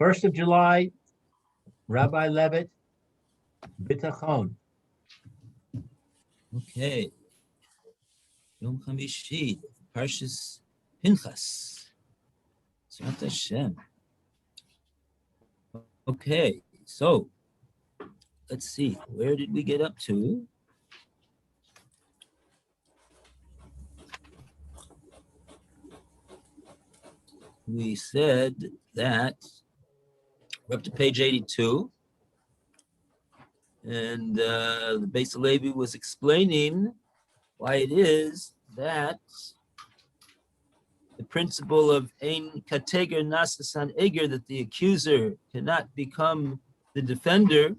1st of July, Rabbi Levitt, Bitachon. Okay. Yom Chamishi, Parshas Pinchas. Zrat Hashem. Okay, so let's see. Where did we get up to? We said that we're up to page 82. And the Beis Levi was explaining why it is that the principle of Ein Kateger Nasasan Eger, that the accuser cannot become the defender,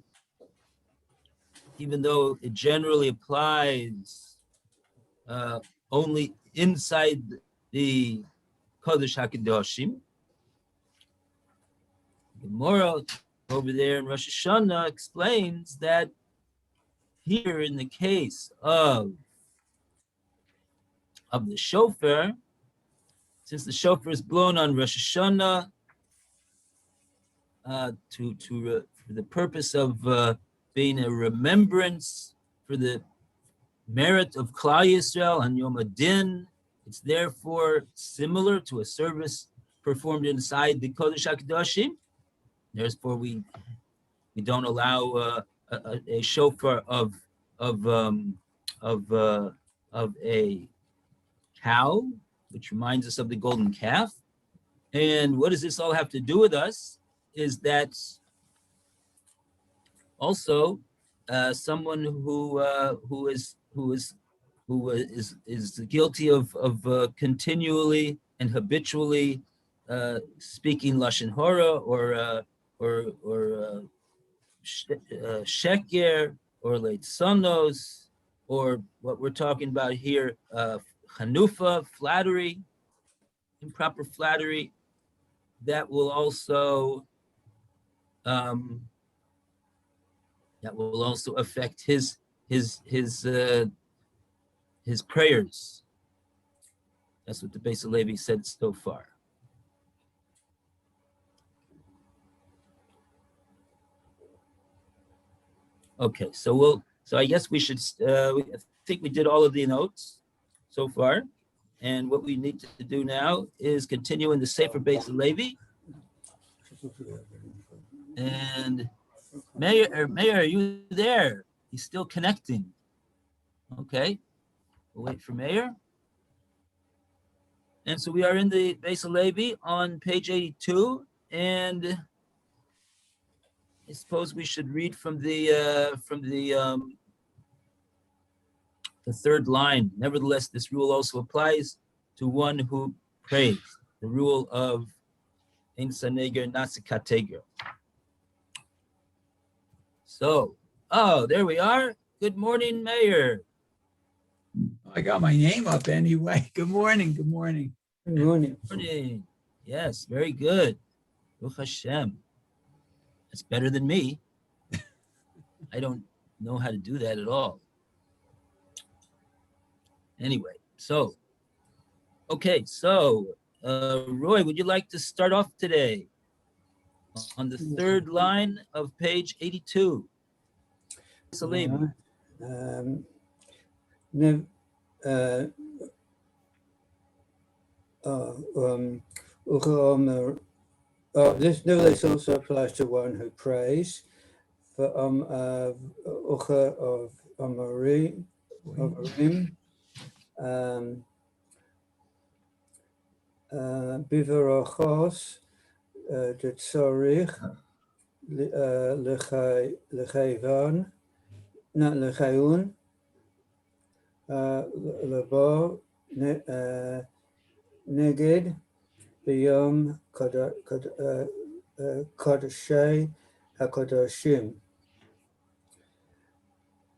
even though it generally applies only inside the Kodesh HaKadoshim. Gemara over there in Rosh Hashanah explains that here in the case of the shofar, since the shofar is blown on Rosh Hashanah for the purpose of being a remembrance for the merit of Klal Yisrael on Yom Adin, it's therefore similar to a service performed inside the Kodesh HaKadoshim. Therefore, we don't allow a shofar of a cow, which reminds us of the golden calf. And what does this all have to do with us? Is that also someone who is guilty of continually and habitually speaking lashon hora or sheker or leitzonos, or what we're talking about here, chanufa, flattery, improper flattery, that will also affect his prayers. That's what the Beis Levi said so far. Okay, so I guess we should. I think we did all of the notes so far, and what we need to do now is continue in the Sefer Beis Levi. And Mayor, are you there? He's still connecting. Okay, we'll wait for Mayor. And so we are in the Beis Levi on page 82, and I suppose we should read from the third line. Nevertheless, this rule also applies to one who prays. The rule of Ein Saneger Nasikateger. So, there we are. Good morning, Mayor. I got my name up anyway. Good morning. Good morning. Good morning. Yes, very good. Baruch Hashem. That's better than me. I don't know how to do that at all. Anyway, so, okay, so, Roy, would you like to start off today on the third line of page 82? Salim. This nevertheless also applies to one who prays. For Ucha of Amarim, Bivarachos, Detzorich, Lechayvan, not Lechayun, Labo, Neged, Biyom Kodashei HaKodashim.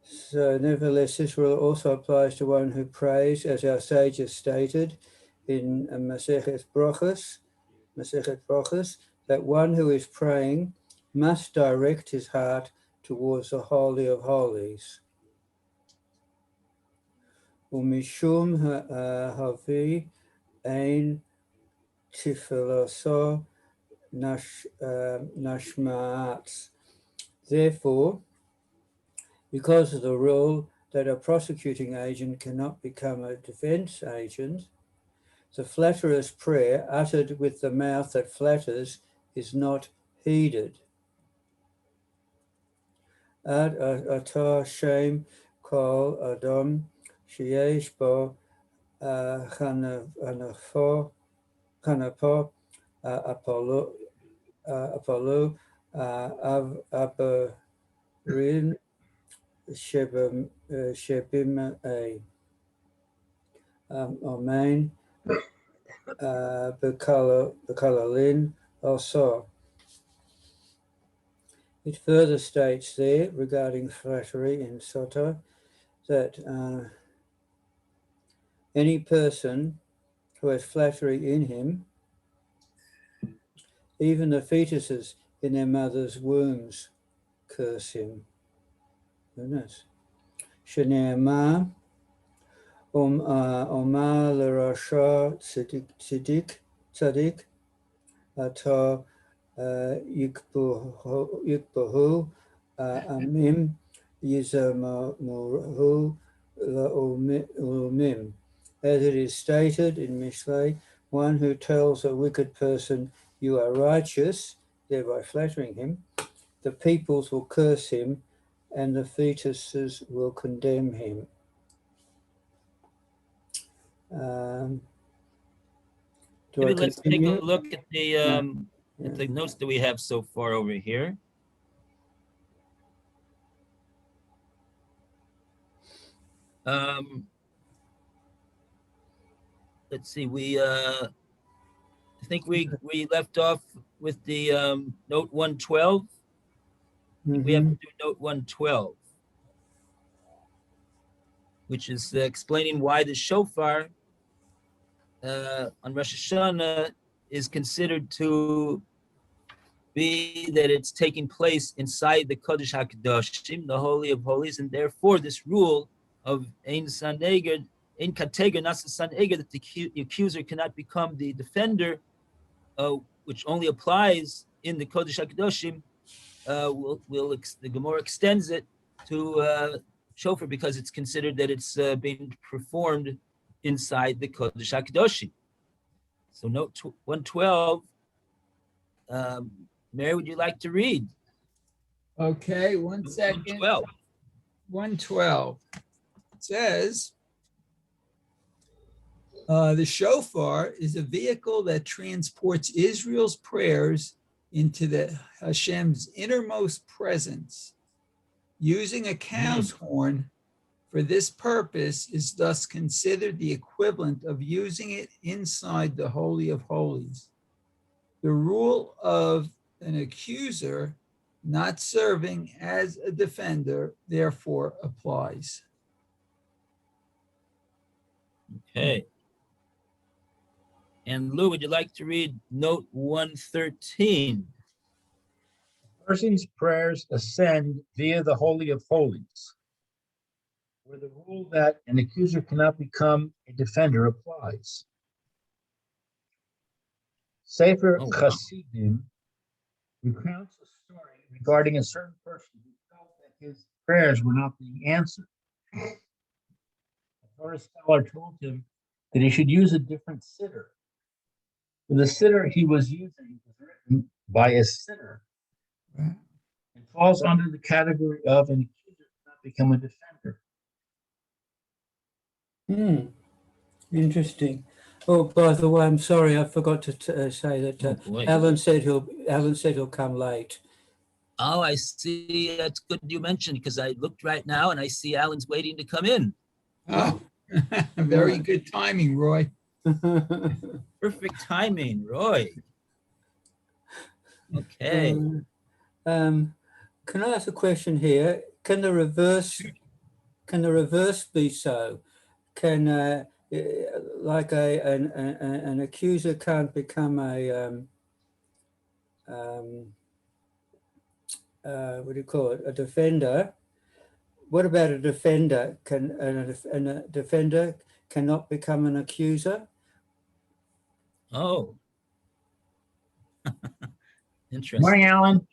So nevertheless, this rule also applies to one who prays, as our sages stated in Masechet Brachos, that one who is praying must direct his heart towards the Holy of Holies. Umishum havi ein tifiloso nashmaat. Therefore, because of the rule that a prosecuting agent cannot become a defense agent, the flatterer's prayer uttered with the mouth that flatters is not heeded. Ad atar shem kol adam sheyesh bo chanapo apollo abarin shebim amen bekalalin also. It further states there regarding flattery in Sota that any person who has flattery in him, even the fetuses in their mother's wombs curse him. Goodness. Shneema Omar Larasha Tzadik Ata Yikbahu Amim Yizamahu Laumim. As it is stated in Mishlei, one who tells a wicked person, "You are righteous," thereby flattering him, the peoples will curse him and the fetuses will condemn him. Do I Maybe let's take a continue? look at the notes that we have so far over here. Let's see. I think we left off with the note 112. We have to do note 112, which is explaining why the shofar on Rosh Hashanah is considered to be that it's taking place inside the Kodesh HaKadoshim, the Holy of Holies, and therefore this rule of Ein Kateger Nasa Saneger, that the accuser cannot become the defender, which only applies in the Kodesh HaKadoshim, the Gemara extends it to shofar because it's considered that it's being performed inside the Kodesh HaKadoshim. So note 112, Mary, would you like to read? Okay, 1 second. 112. 112. It says, the shofar is a vehicle that transports Israel's prayers into the Hashem's innermost presence. Using a cow's horn for this purpose is thus considered the equivalent of using it inside the Holy of Holies. The rule of an accuser not serving as a defender therefore applies. Okay. And Lou, would you like to read note 113? A person's prayers ascend via the Holy of Holies, where the rule that an accuser cannot become a defender applies. Sefer Chassidim recounts a story regarding a certain person who felt that his prayers were not being answered. A Torah scholar told him that he should use a different sitter. The sitter he was using was written by a sinner and falls under the category of an accuser cannot become a defender. Interesting. Oh, by the way, I'm sorry, I forgot to say that Alan said he'll come late. Oh, I see. That's good you mentioned, because I looked right now and I see Alan's waiting to come in. Oh, very good timing, Roy. Perfect timing, Roy. Okay. Can I ask a question here? Can the reverse be so? Can like an accuser can't become a what do you call it? A defender. What about a defender? And a defender cannot become an accuser? Oh, Interesting. Morning, Alan. Good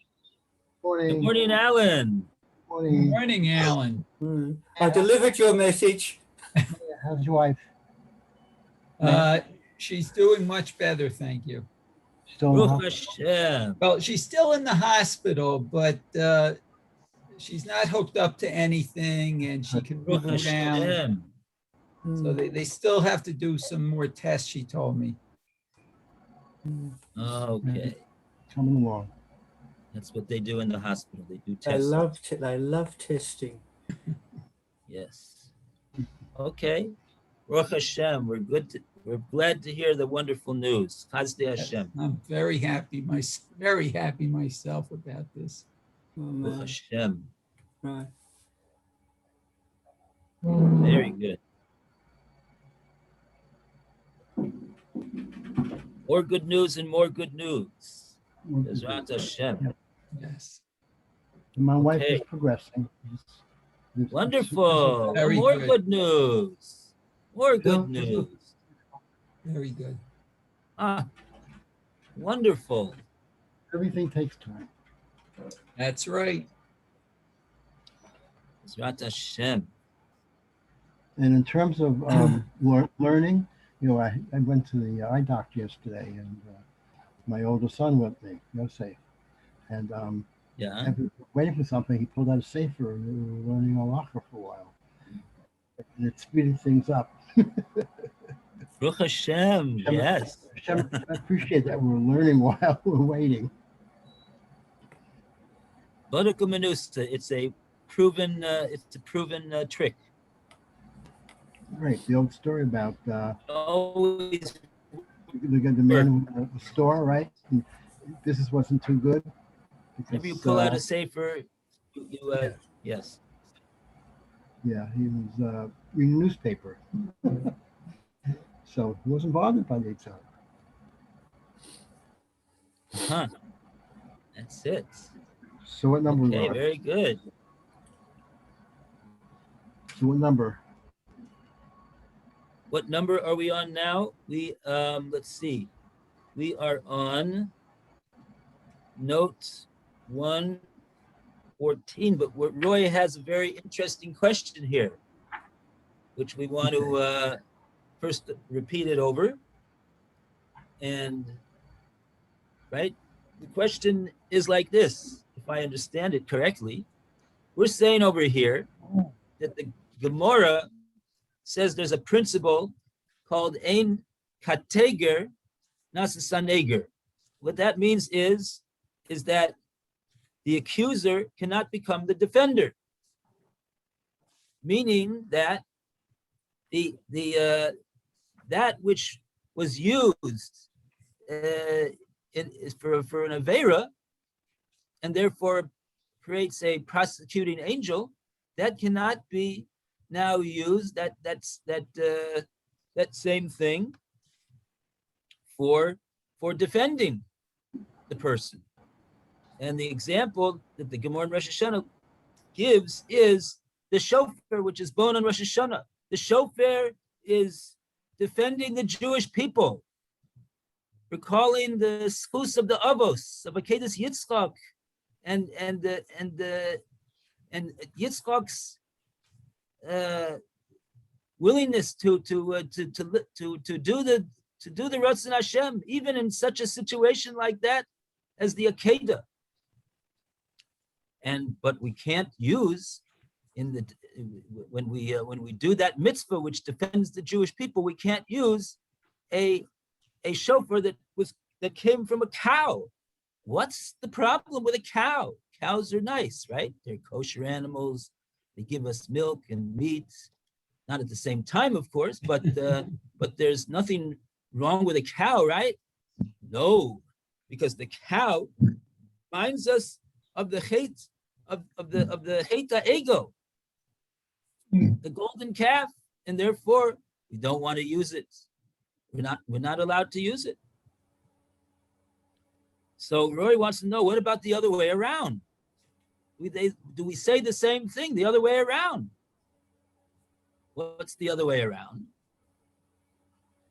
Morning. morning, Alan. Good Morning. morning, Alan. I delivered your message. How's your wife? She's doing much better, thank you. Still in the Baruch hospital? Hashem. Well, she's still in the hospital, but she's not hooked up to anything and she can move Baruch around. Hashem. So they still have to do some more tests, she told me. Okay. Coming along. That's what they do in the hospital. They do I tests. love testing. Yes. Okay. Baruch Hashem. We're glad to hear the wonderful news. Chazdei Hashem. I'm very happy myself about this. Baruch Hashem. Right. Very good. More good news and more good news. Bezrat Hashem. Yes. My wife is Okay. progressing. Wonderful. Very More good. good news. More good Yeah. news. Very good. Ah, wonderful. Everything takes time. That's right. Bezrat Hashem. And in terms of learning, I went to the eye doctor yesterday, and my older son with me, Yosef. And Yeah. after waiting for something, he pulled out a sefer, and we were learning Halacha for a while. And it speeded things up. Baruch Hashem. Yes. I appreciate that we're learning while we're waiting. Bodek u'menusa. It's a proven trick. Right, the old story about Always. the man in the store, right? And business wasn't too good. Whenever you because, pull out a safer, yeah. yes. Yeah, he was reading a newspaper. So he wasn't bothered by the exam. Huh. That's it. So what number Okay, we are? very good. So what number? What number are we on now? We let's see. We are on note 114, but Roy has a very interesting question here, which we want to first repeat it over. And right, the question is like this, if I understand it correctly. We're saying over here that the Gemara says there's a principle called ein kateger nasasaneger. What that means is that the accuser cannot become the defender, meaning that the that which was used for an avera and therefore creates a prosecuting angel, that cannot be now used, that same thing for defending the person. And the example that the Gemara in Rosh Hashanah gives is the shofar, which is blown on Rosh Hashanah. The shofar is defending the Jewish people, recalling the schus of the Avos, of Akedas Yitzchak, and Yitzchak's willingness to do the Ratzon Hashem, even in such a situation like that as the Akedah. But we can't use when we do that mitzvah which defends the Jewish people, we can't use a shofar that came from a cow. What's the problem with a cow? Cows are nice, right? They're kosher animals. They give us milk and meat. Not at the same time, of course, but there's nothing wrong with a cow, right? No, because the cow reminds us of the hate of the Heta ego, the golden calf, and therefore we don't want to use it. We're not allowed to use it. So Roy wants to know, what about the other way around? Do we say the same thing the other way around? What's the other way around?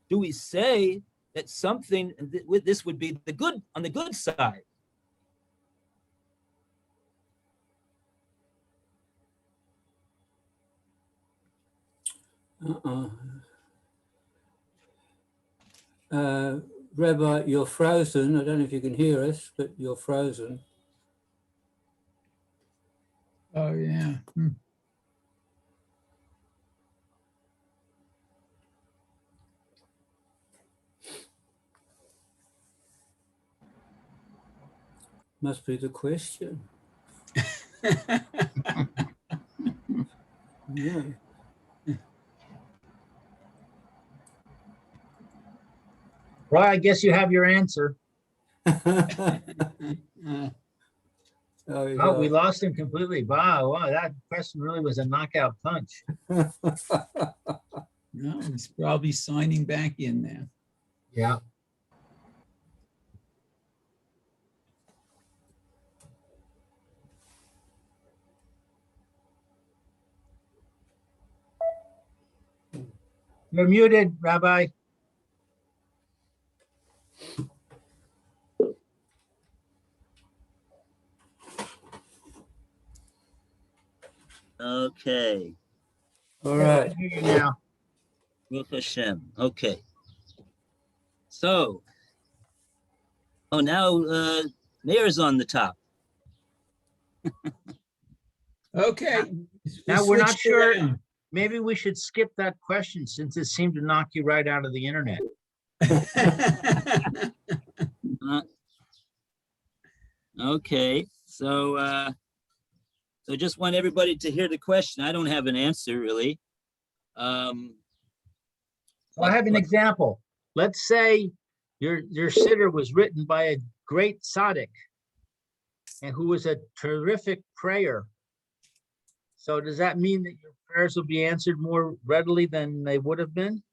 Do we say that something with this would be the good on the good side. Rabbi, you're frozen. I don't know if you can hear us, but you're frozen. Oh, yeah. Must be the question. Yeah. Well, I guess you have your answer. Oh, he's Oh, we off. lost him completely. Wow, that question really was a knockout punch. No, he's probably signing back in now. Yeah. You're muted, Rabbi. Okay. All Yeah, we right. can hear you now. Baruch Hashem. Okay. So, now Mayor's on the top. Okay. Now we're not switch sure. around. Maybe we should skip that question since it seemed to knock you right out of the internet. Okay. So just want everybody to hear the question. I don't have an answer really. So I have an example. Let's say your siddur was written by a great tzaddik and who was a terrific prayer. So does that mean that your prayers will be answered more readily than they would have been?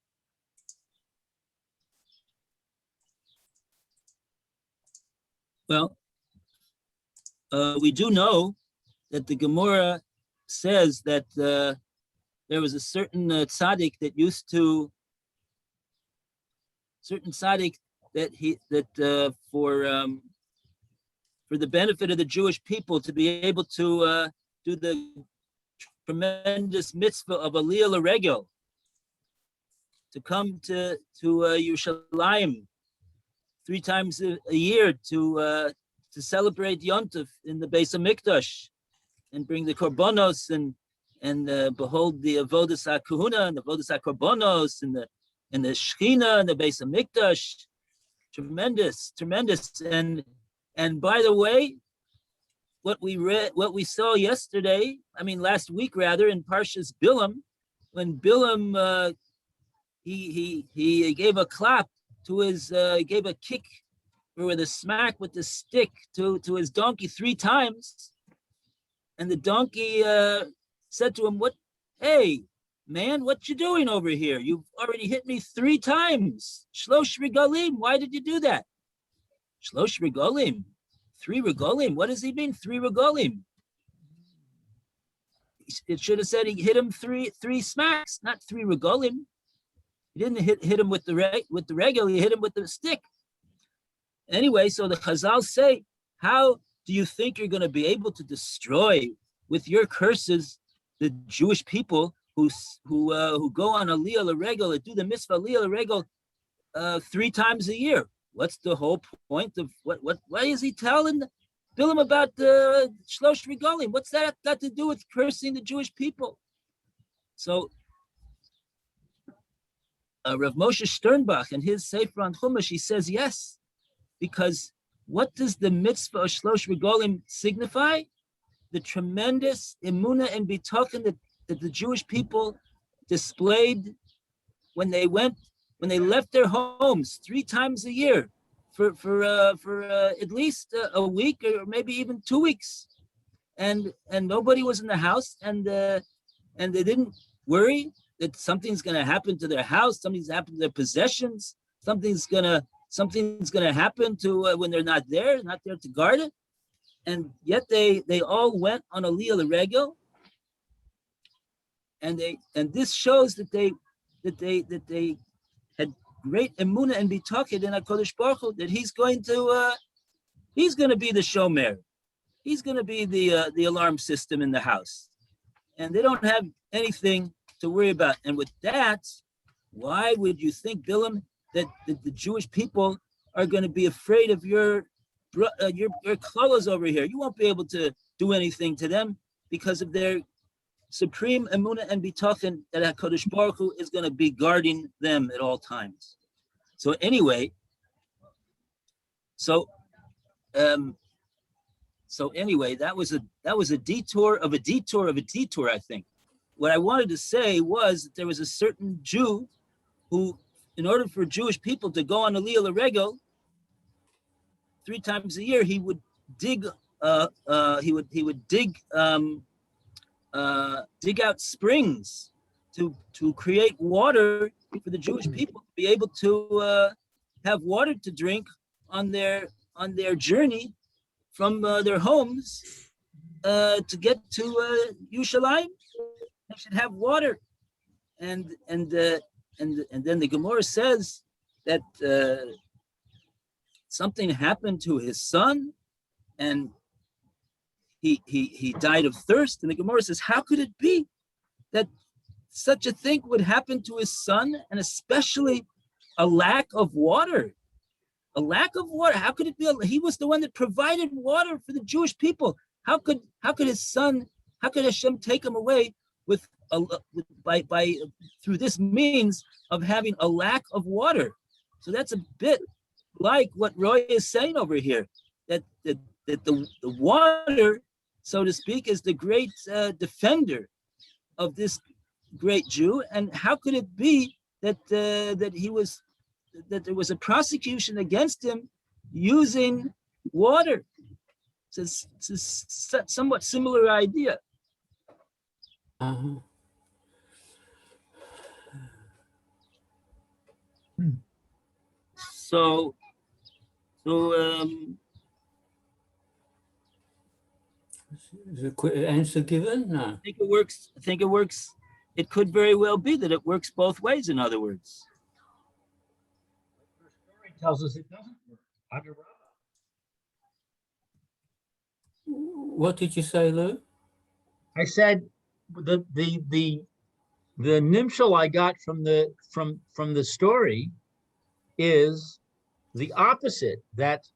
Well, we do know that the Gemara says that there was a certain tzaddik that used to, for the benefit of the Jewish people to be able to do the tremendous mitzvah of Aliyah L'Regel, to come to Yerushalayim 3 times a year to celebrate Yontef in the Beis Hamikdash and bring the korbanos and behold the avodas hakahuna and the avodas hakorbanos and the Shechina and the Beis Hamikdash. Tremendous. And by the way, what we saw last week rather, in Parshas Bilam, when Bilam he gave a clap to his gave a kick or with a smack with the stick to his donkey 3 times, and the donkey said to him, hey man, what you doing over here? You've already hit me 3 times. Shlosh regalim, why did you do that? Shlosh regalim, 3 regalim. What does he mean, 3 regalim? It should have said he hit him three smacks, not 3 regalim. He didn't hit him with the regular, he hit him with the stick. Anyway, so the Chazal say, how do you think you're going to be able to destroy with your curses the Jewish people who go on Aliyah L'Regel and do the mitzvah Aliyah L'Regel 3 times a year? What's the whole point of why is he telling Bilam about the Shlosh Regalim? What's that got to do with cursing the Jewish people? So Rav Moshe Sternbach in his Sefer on Chumash, he says yes, because what does the mitzvah of Shlosh Regalim signify? The tremendous emunah and bitachon that the Jewish people displayed when they left their homes 3 times a year for at least a week or maybe even 2 weeks, and nobody was in the house, and they didn't worry that something's going to happen to their house, something's happened to their possessions, something's going to happen to when they're not there to guard it, and yet they all went on Aliyah L'Regel, and this shows that they had great emunah and bitachon in HaKadosh Baruch Hu that he's going to be the shomer. He's going to be the alarm system in the house. And they don't have anything to worry about. And with that, why would you think, Bilam, that the Jewish people are going to be afraid of your colors over here? You won't be able to do anything to them because of their supreme emunah and bitachon that HaKadosh Baruch Hu is going to be guarding them at all times. So anyway, that was a detour of a detour of a detour, I think. What I wanted to say was that there was a certain Jew who, in order for Jewish people to go on Aliyah L'Regel 3 times a year, he would dig dig out springs to create water for the Jewish people to be able to have water to drink on their journey from their homes to get to Yerushalayim. They should have water, and then the Gemara says that something happened to his son, and he died of thirst. And the Gemara says, how could it be that such a thing would happen to his son, and especially a lack of water? A lack of water. How could it be? He was the one that provided water for the Jewish people. How could his son? How could Hashem take him away by through this means of having a lack of water? So that's a bit like what Roy is saying over here, that the water, so to speak, is the great defender of this great Jew. And how could it be that there was a prosecution against him using water? It's a somewhat similar idea. Uh-huh. So Is a quick answer given? No. I think it works. It could very well be that it works both ways, in other words. The story tells us it doesn't work. Adarabba. What did you say, Lou? I said the nimshal I got from the story is the opposite, that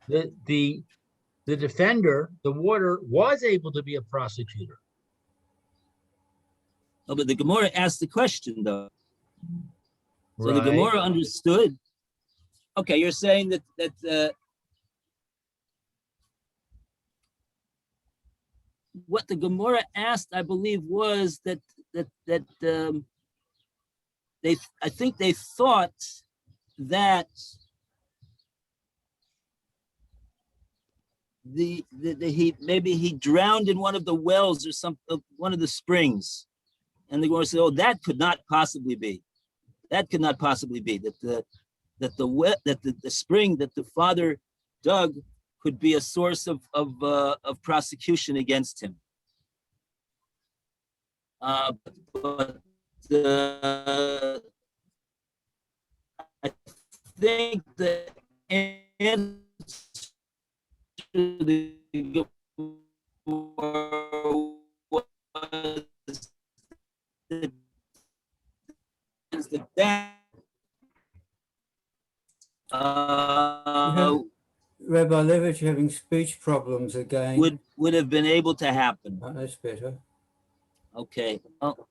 the defender, the water, was able to be a prosecutor. Oh, but the Gemara asked the question, though. So the Right. Gemara understood. Okay, you're saying that what the Gemara asked, I believe, was that I think they thought that he drowned in one of the wells or one of the springs, and the Gemara said, "Oh, that could not possibly be. That could not possibly be that the spring that the father dug could be a source of prosecution against him." But I think the answer to the Gemara was that Rabbi Levitt, you're having speech problems again. would have been able to happen. Oh, that's better. Okay. Oh,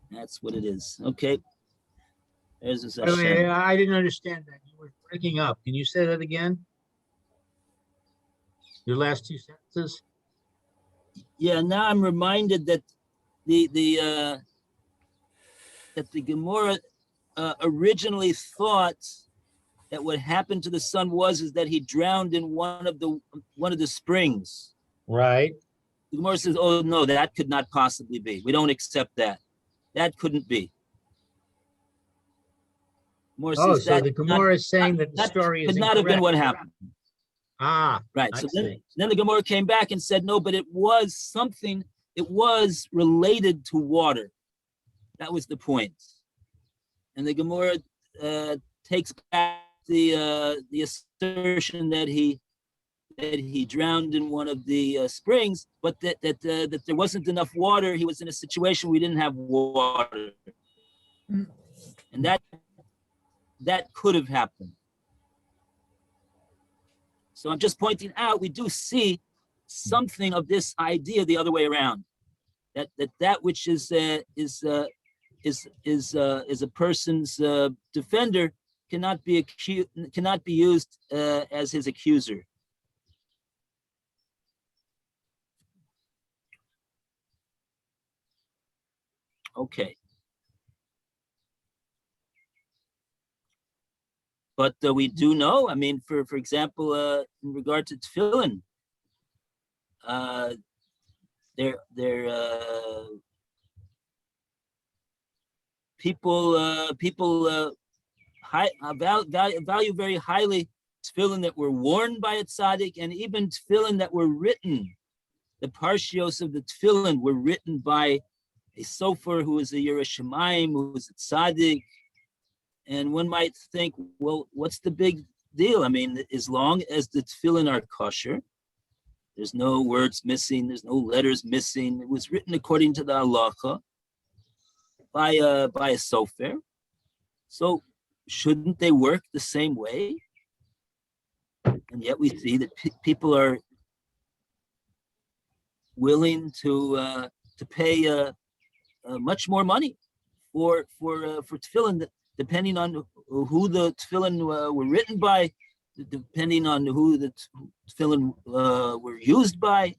that's what it is. Okay. There's this By the way, Hashem. I didn't understand that. You were breaking up. Can you say that again? Your last 2 sentences? Yeah, now I'm reminded that the Gemara originally thought that what happened to the son is that he drowned in one of the springs. Right. The Gemara says, "Oh no, that could not possibly be. We don't accept that. That couldn't be." Gemara Oh, says so that the Gemara is saying that the story is could not have been what incorrect. happened. Ah, Right. I So see. then the Gemara came back and said, no, but it was something. It was related to water. That was the point. And the Gemara takes back the assertion that he drowned in one of the springs, but that there wasn't enough water. He was in a situation where we didn't have water, and that could have happened. So I'm just pointing out we do see something of this idea the other way around. That which is a person's defender cannot be used as his accuser. Okay. But we do know, I mean, for example, in regard to tefillin, people value very highly tefillin that were worn by a tzaddik, and even tefillin that were written. The parshios of the tefillin were written by a sofer who is a Yerushalayim, who is a tzaddik. And one might think, well, what's the big deal? I mean, as long as the tefillin are kosher, there's no words missing, there's no letters missing. It was written according to the halacha by a sofer. So shouldn't they work the same way? And yet we see that people are willing to pay much more money for tefillin, depending on who the tefillin were written by, depending on who the tefillin were used by.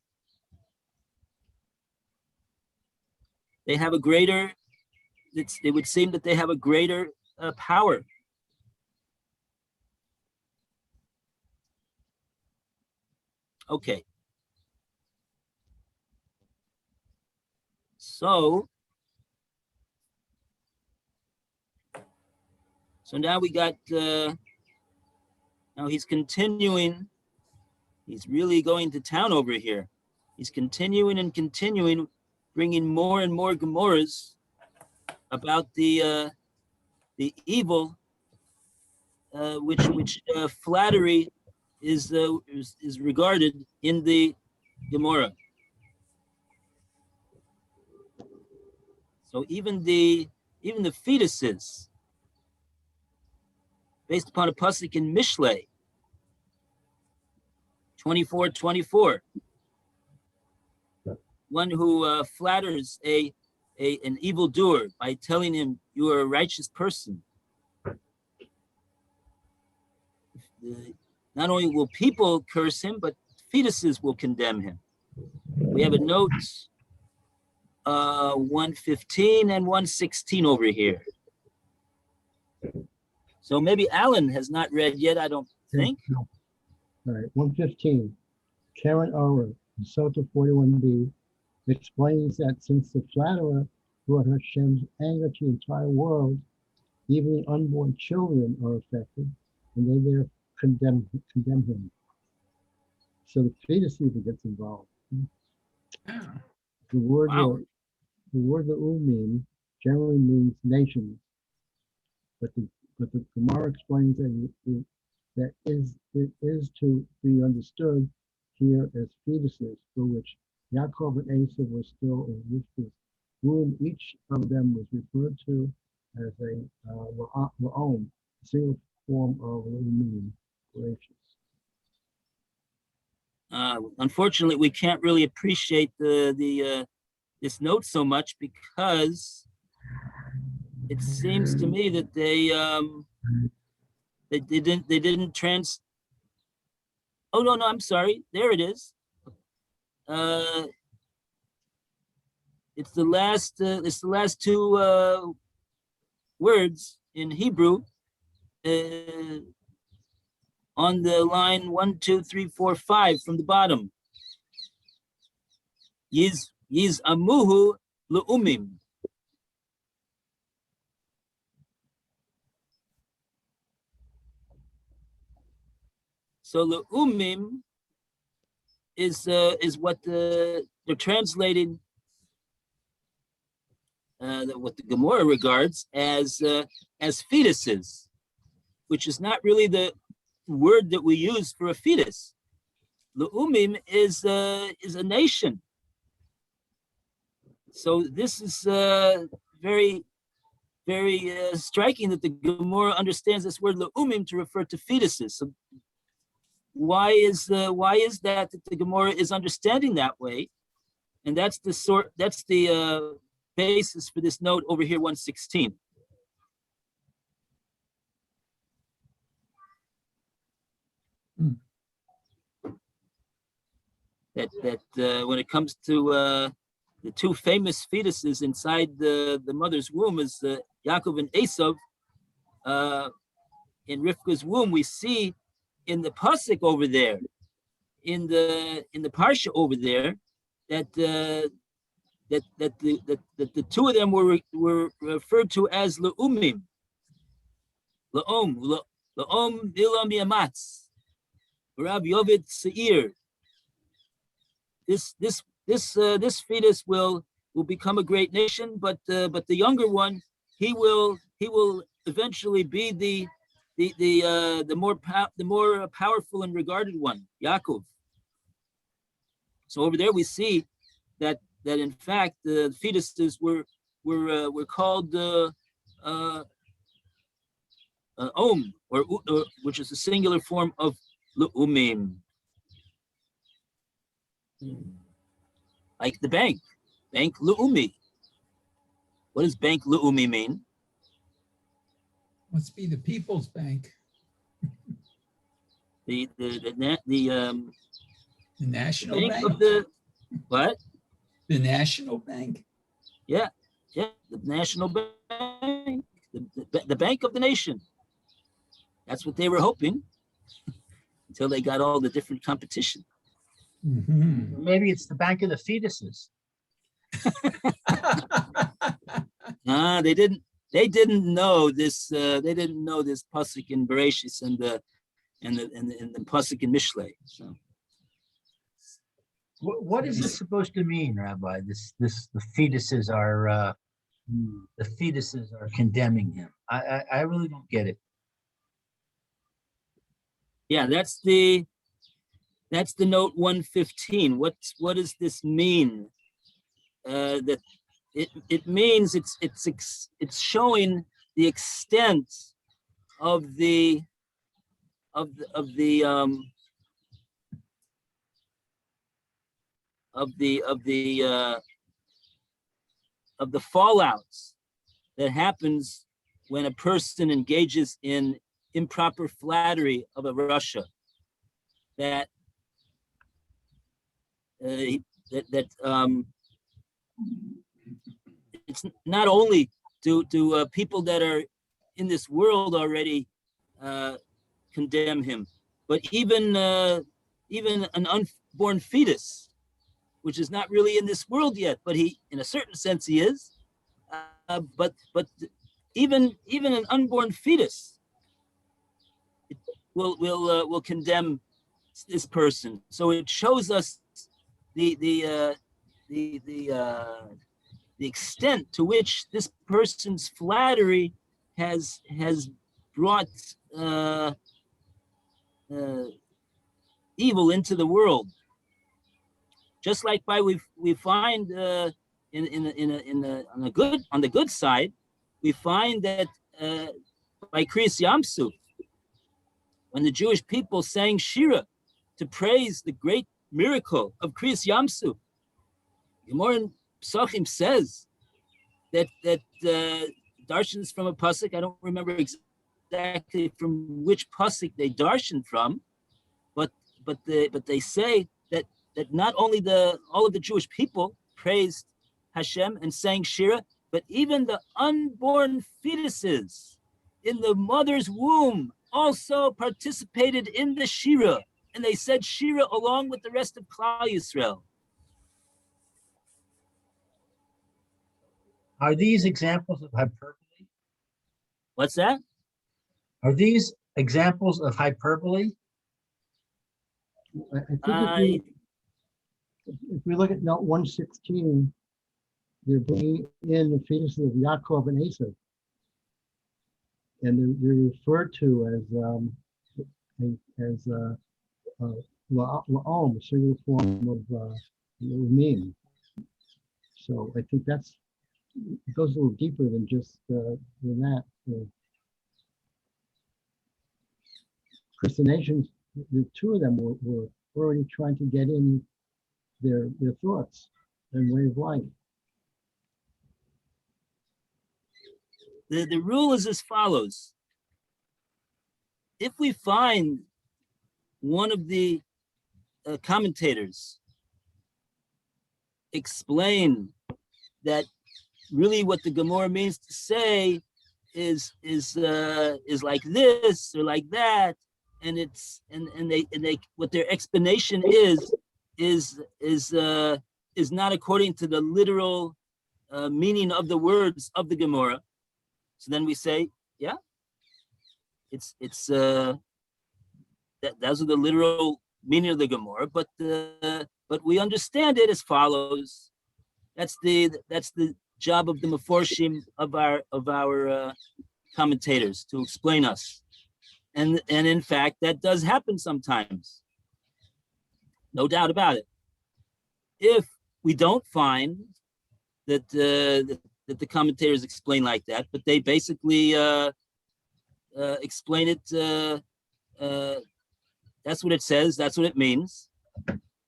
They have a greater, it would seem that they have a greater power. Okay. So now we got, now he's continuing. He's really going to town over here. He's continuing and continuing, bringing more and more Gemaras about the evil, which flattery is regarded in the Gemara. So even the fetuses, based upon a pasuk in Mishlei 24:24, one who flatters an evildoer by telling him you are a righteous person, not only will people curse him, but fetuses will condemn him. We have a note 115 and 116 over here. So maybe Alan has not read yet, I don't think. No. All right, 115. Karen Ora, in Sota 41b, explains that since the flatterer brought Hashem's anger to the entire world, even the unborn children are affected, and they there condemn him. So the fetus even gets involved. The word Le'umim generally means nations, but the Gemara explains that it is to be understood here as fetuses, for which Yaakov and Esau were still in Rivka's womb. Each of them was referred to as a La'om, a single form of Le'umim, gracious. Unfortunately, we can't really appreciate this note so much, because it seems to me that they didn't oh no, I'm sorry, there it is. It's the last two words in Hebrew on the line 1, 2, 3, 4, 5 from the bottom. Yiz amuhu le'umim. So le'umim is what they're translating what the Gemara regards as fetuses, which is not really the word that we use for a fetus. Le'umim is a nation. So this is very, very striking that the Gemara understands this word le'umim to refer to fetuses. So why is that the Gemara is understanding that way? And that's the basis for this note over here, 116. That when it comes to the two famous fetuses inside the mother's womb is Yaakov and Esav. In Rivka's womb, we see in the pasuk over there, in the parsha over there, that the two of them were referred to as le'umim, le'om ilam yamatz, Rab Yovid Seir. This fetus will become a great nation, but the younger one, he will eventually be the more powerful and regarded one, Yaakov. So over there we see that in fact the fetuses were called om, or which is a singular form of le'umim. Like the bank le'umi. What does bank le'umi mean? Must be the People's Bank. The National bank Bank? of the what? The National Bank? Yeah, the National Bank, the bank of the nation. That's what they were hoping until they got all the different competition. Mm-hmm. Maybe it's the bank of the fetuses. They didn't know this. They didn't know this pasuk in Bereshis and the pasuk in Mishlei. So, What is this supposed to mean, Rabbi? The fetuses are condemning him. I really don't get it. yeah, that's the note 115. What does this mean? That it means it's showing the extent of the fallouts that happens when a person engages in improper flattery of a Russia. That it's not only do people that are in this world already condemn him, but even an unborn fetus, which is not really in this world yet, but he, in a certain sense, he is. But even an unborn fetus will condemn this person. So it shows us the extent to which this person's flattery has brought evil into the world. Just like we find on the good side, we find that by Kriyas Yamsuf, when the Jewish people sang Shira to praise the great miracle of Kriyas Yamsuf, Gemara in Pesachim says that darshans from a pasuk. I don't remember exactly from which pasuk they darshan from, but they say that not only all of the Jewish people praised Hashem and sang Shira, but even the unborn fetuses in the mother's womb also participated in the Shira, and they said Shira along with the rest of Klal Yisrael. Are these examples of hyperbole? What's that? Are these examples of hyperbole? I think if we look at note 116, they're bringing in the fetuses of Yaakov and Esau, and they're referred to as la'om, a single form of meme. So I think it goes a little deeper than just than that. Christian nations, the two of them were already trying to get in their thoughts and way of life. The rule is as follows. If we find one of the commentators explain that really what the Gemara means to say is like this or like that, and they what their explanation is not according to the literal meaning of the words of the Gemara. So then we say, yeah, it's those are the literal meaning of the Gemara, but we understand it as follows. That's the job of the Meforshim of our commentators to explain us, and in fact that does happen sometimes, no doubt about it. If we don't find that that the commentators explain like that, but they basically explain it. That's what it says. That's what it means.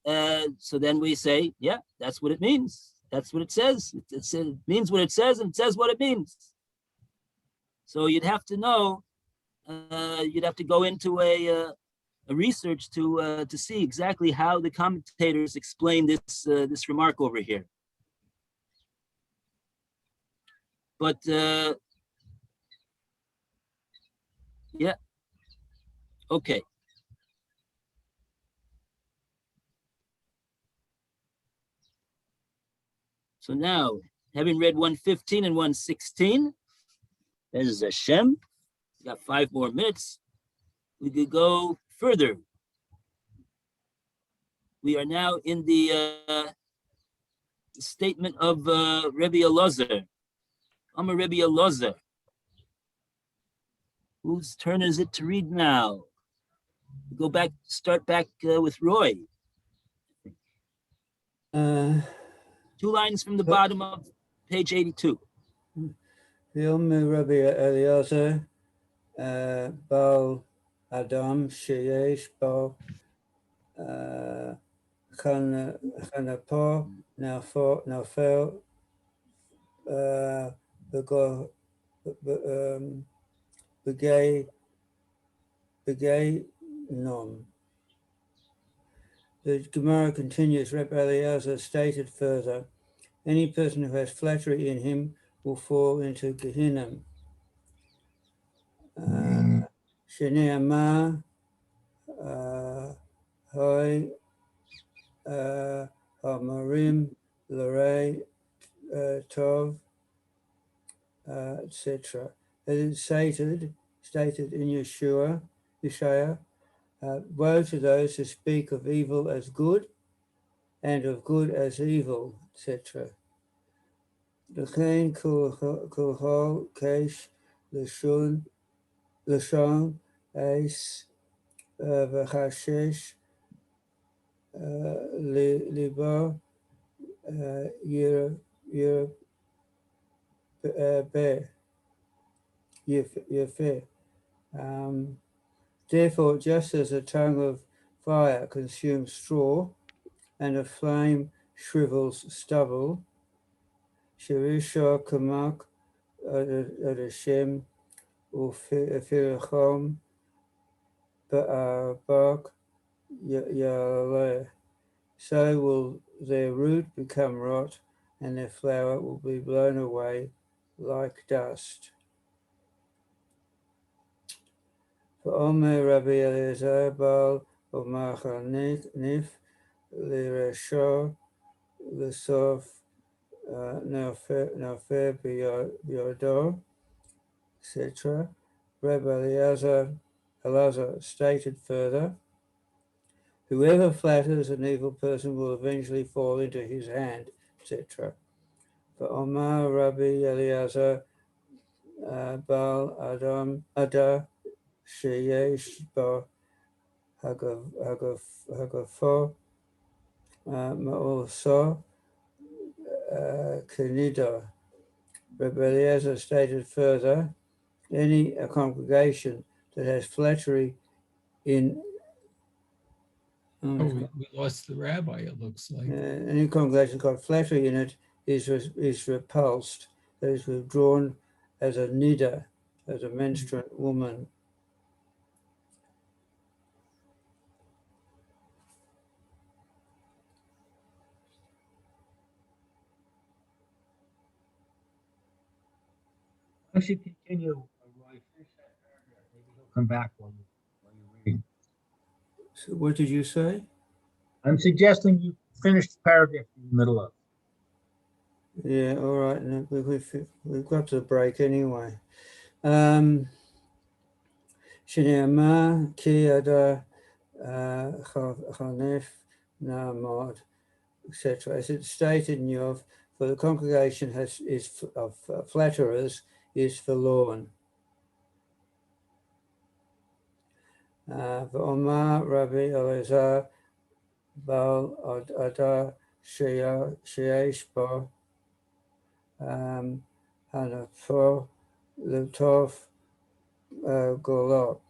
So then we say, yeah, that's what it means. That's what it says. It means what it says, and it says what it means. So you'd have to know. You'd have to go into a research to see exactly how the commentators explain this remark over here. But yeah, okay. So now, having read 115 and 116, that is Hashem. We got 5 more minutes. We could go further. We are now in the statement of Rebbe Elazar. I'm a Rebbe Elazar. Whose turn is it to read now? Start back with Roy. 2 lines from the bottom of page 82. V'yomer Rabbi Eliezer Baal Adam sheyesh bo chanapo nafel begay nom. The Gemara continues, Rabbi Eliezer stated further, any person who has flattery in him will fall into Gehenna. Shnei Amar Hoi Hamarim Larei Tov, etc. It is stated in Yeshaya, woe to those who speak of evil as good and of good as evil, etc. L'chein kulhol kesh l'shon eis v'chashesh libo yefeh. Therefore, just as a tongue of fire consumes straw and a flame shrivels stubble, Shirisha Kamak ad Hashem Ufirachom Ba'arbak Yaleh. So will their root become rot, and their flower will be blown away like dust. For Omer Rabbi Eliezer Baal Omacha Nif Liresho Lesof Nafer Biyado, etc. Rabbi Elazar stated further, whoever flatters an evil person will eventually fall into his hand, etc. Omar Rabbi Eliezer Baal Adam Ada Sheyesh Ba Hagafo Ma'oso Kenida. Rabbi Eliezer stated further, any congregation that has flattery in Oh, we lost the rabbi, it looks like. any congregation got flattery in it is repulsed, that is withdrawn as a nida, as a menstruant woman. Why don't you continue, Roy? Finish that paragraph. Maybe he'll come back while you're reading. So what did you say? I'm suggesting you finish the paragraph in the middle of. Yeah, all right. No, we've got to break anyway. Shinema Kiada Chanef Namod, etc. As it stated in Yov, for the congregation of flatterers is forlorn. V'omar Rabbi Elazar Baal Ada Sheyesh Bo Hanafo Lutov Golot.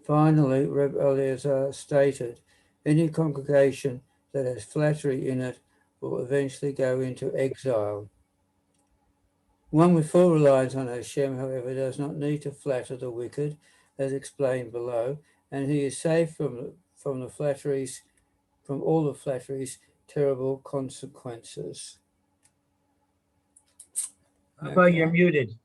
Finally, Reb Eliezer stated, any congregation that has flattery in it will eventually go into exile. One with full reliance on Hashem, however, does not need to flatter the wicked, as explained below, and he is safe from the flatteries, from all the flatteries' terrible consequences. How about you're Okay. muted?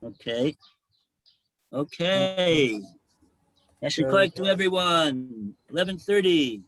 Okay. Okay. Yashar to everyone. 11:30.